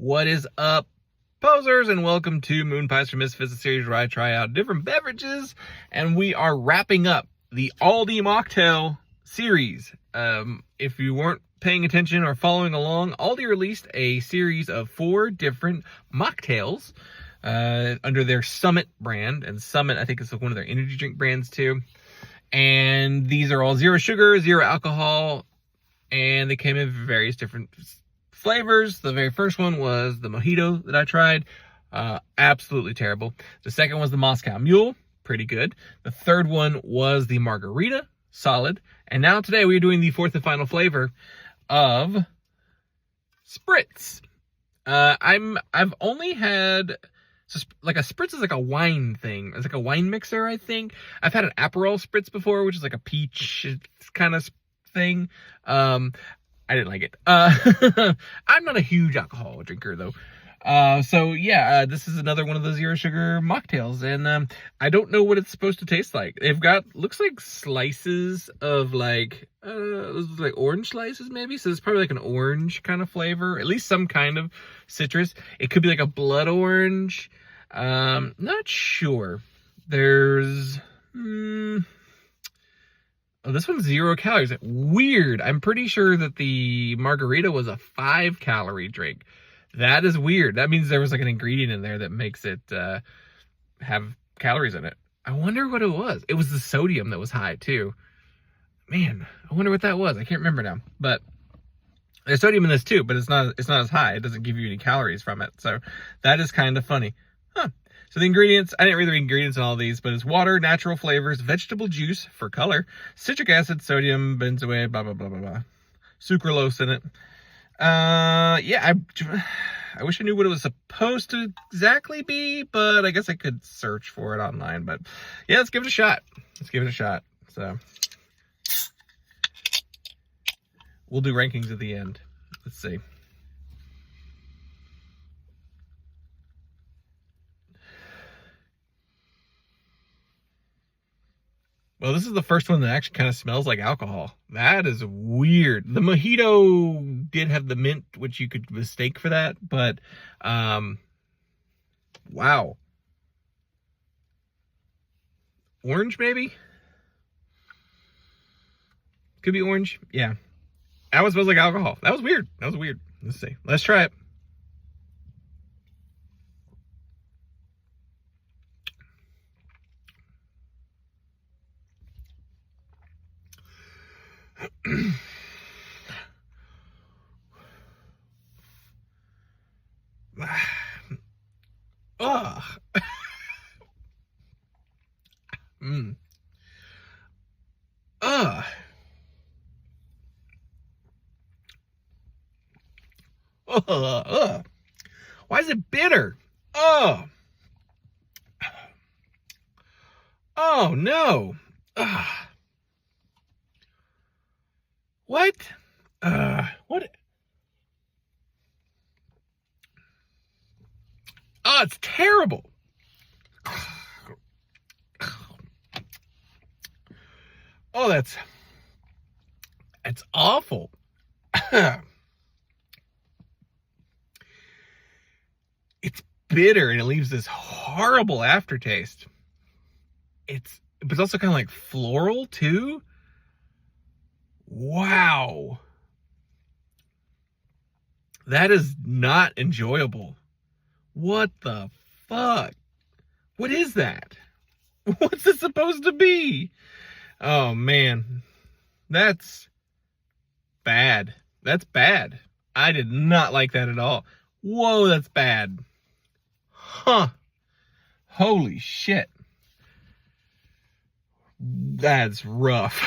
What is up, posers, and welcome to MOONPIES from MISFITS, a series where I try out different beverages, and we are wrapping up the Aldi Mocktail series. If you weren't paying attention or following along, Aldi released a series of 4 different mocktails under their Summit brand, and Summit, I think, is one of their energy drink brands too. And these are all 0 sugar, 0 alcohol, and they came in various different flavors. The very first one was the mojito that I tried. Absolutely terrible. The second was the Moscow Mule. Pretty good. The third one was the margarita. Solid. And now today we're doing the 4th and final flavor of Spritz. I've only had, so like a Spritz is like a wine thing. It's like a wine mixer, I think. I've had an Aperol Spritz before, which is like a peach kind of thing. I didn't like it. I'm not a huge alcohol drinker though. So yeah, this is another one of the 0 sugar mocktails, and I don't know what it's supposed to taste like. They've got, looks like slices of like, those look like orange slices maybe. So it's probably like an orange kind of flavor, at least some kind of citrus. It could be like a blood orange. Not sure. There's, oh, this one's 0 calories. Weird. I'm pretty sure that the margarita was a 5-calorie drink. That is weird. That means there was like an ingredient in there that makes it have calories in it. I wonder what it was. It was the sodium that was high too. Man, I wonder what that was. I can't remember now. But there's sodium in this too, but it's not as high. It doesn't give you any calories from it. So that is kind of funny. Huh. So the ingredients, I didn't read the ingredients on all these, but it's water, natural flavors, vegetable juice for color, citric acid, sodium, benzoate, blah, blah, blah, blah, blah. Sucralose in it. Yeah, I wish I knew what it was supposed to exactly be, but I guess I could search for it online. But yeah, let's give it a shot. Let's give it a shot. So we'll do rankings at the end. Let's see. Well, this is the first one that actually kind of smells like alcohol. That is weird. The mojito did have the mint, which you could mistake for that, but wow. Orange, maybe? Could be orange. Yeah. That one smells like alcohol. That was weird. That was weird. Let's see. Let's try it. Ugh. Ugh. Ugh. Why is it bitter? Oh. Oh no. Ugh. What? What? Oh, it's terrible. Oh, that's awful. It's bitter and it leaves this horrible aftertaste. But also kind of like floral too. Wow. That is not enjoyable. What the fuck? What is that? What's it supposed to be? Oh man. That's bad. That's bad. I did not like that at all. Whoa, that's bad. Huh. Holy shit. That's rough.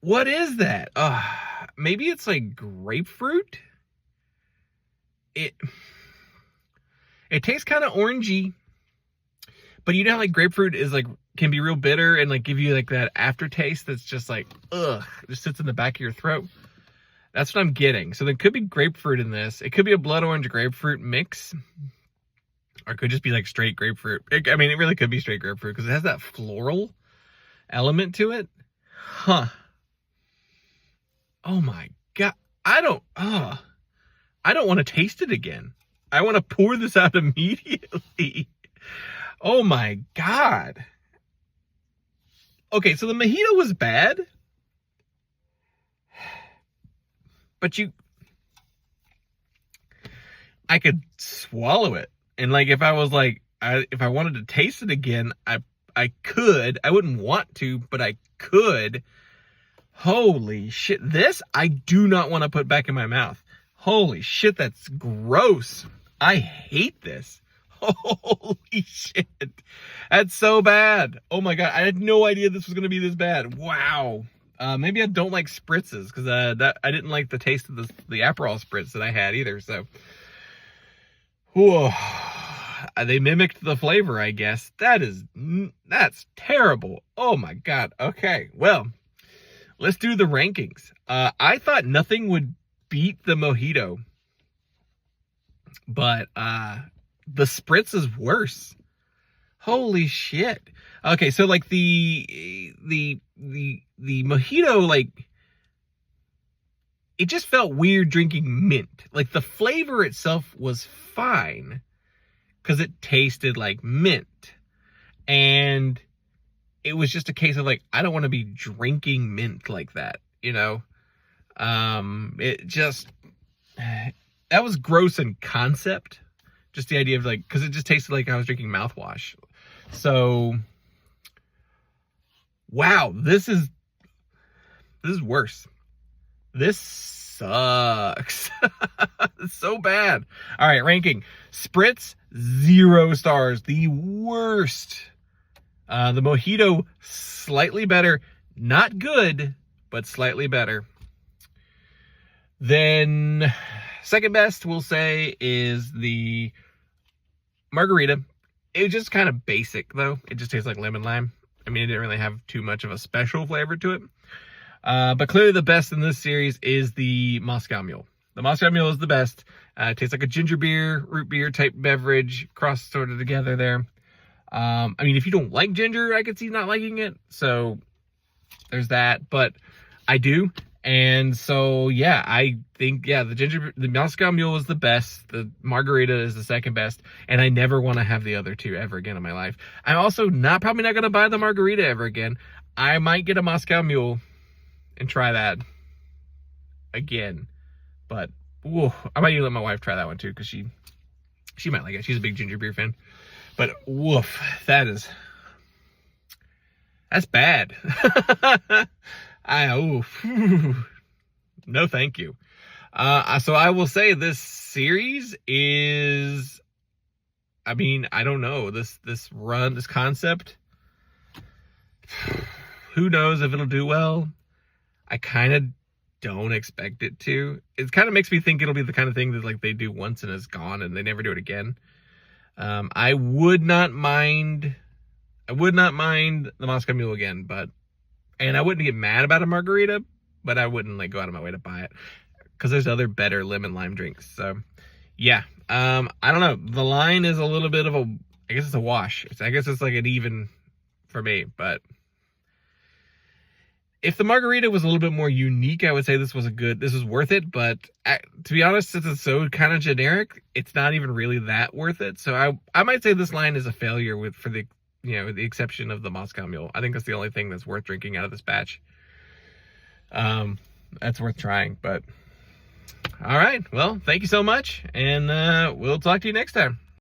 What is that? Maybe it's like grapefruit. It tastes kind of orangey, but you know how like grapefruit is like, can be real bitter and like give you like that aftertaste that's just like, ugh, just sits in the back of your throat. That's what I'm getting. So there could be grapefruit in this. It could be a blood orange grapefruit mix. Or it could just be like straight grapefruit. I mean, it really could be straight grapefruit because it has that floral element to it. Huh. Oh my God, I don't want to taste it again. I want to pour this out immediately. Oh my God. Okay, so the mojito was bad, but I could swallow it. And like, if I was like, if I wanted to taste it again, I could. I wouldn't want to, but I could. Holy shit. This I do not want to put back in my mouth. Holy shit, that's gross. I hate this. Holy shit. That's so bad. Oh my God. I had no idea this was going to be this bad. Wow. Maybe I don't like spritzes because I didn't like the taste of the Aperol spritz that I had either. So, whoa. They mimicked the flavor, I guess. That's terrible. Oh my God. Okay. Well, let's do the rankings. I thought nothing would beat the mojito, but the spritz is worse. Holy shit. Okay, so like the mojito, like, it just felt weird drinking mint. Like, the flavor itself was fine because it tasted like mint, and it was just a case of like, I don't want to be drinking mint like that, you know? It just, that was gross in concept. Just the idea of like, because it just tasted like I was drinking mouthwash. So, wow, this is worse. This sucks. It's so bad. All right, ranking. Spritz, 0 stars. The worst. The mojito, slightly better. Not good, but slightly better. Then, second best, we'll say, is the margarita. It was just kind of basic, though. It just tastes like lemon lime. I mean, it didn't really have too much of a special flavor to it. But clearly the best in this series is the Moscow Mule. The Moscow Mule is the best. It tastes like a ginger beer, root beer type beverage, cross sorted together there. I mean, if you don't like ginger, I could see not liking it. So there's that. But I do. And so, yeah, I think, yeah, the Moscow Mule is the best. The margarita is the second best. And I never want to have the other two ever again in my life. I'm also probably not going to buy the margarita ever again. I might get a Moscow Mule and try that again. But, whoa, I might even let my wife try that one too, because she might like it. She's a big ginger beer fan. But, woof, that's bad. No, thank you. So I will say this series is, I mean, I don't know, this concept, who knows if it'll do well. I kind of don't expect it to. It kind of makes me think it'll be the kind of thing that like they do once and it's gone and they never do it again. I would not mind the Moscow Mule again, and I wouldn't get mad about a margarita, but I wouldn't like go out of my way to buy it because there's other better lemon lime drinks. So yeah, I don't know. The line is a little bit of I guess it's a wash. I guess it's like an even for me, but if the margarita was a little bit more unique, I would say this was worth it. But to be honest, since it's so kind of generic, it's not even really that worth it. So I might say this line is a failure with the exception of the Moscow Mule. I think that's the only thing that's worth drinking out of this batch. That's worth trying, but all right. Well, thank you so much, and we'll talk to you next time.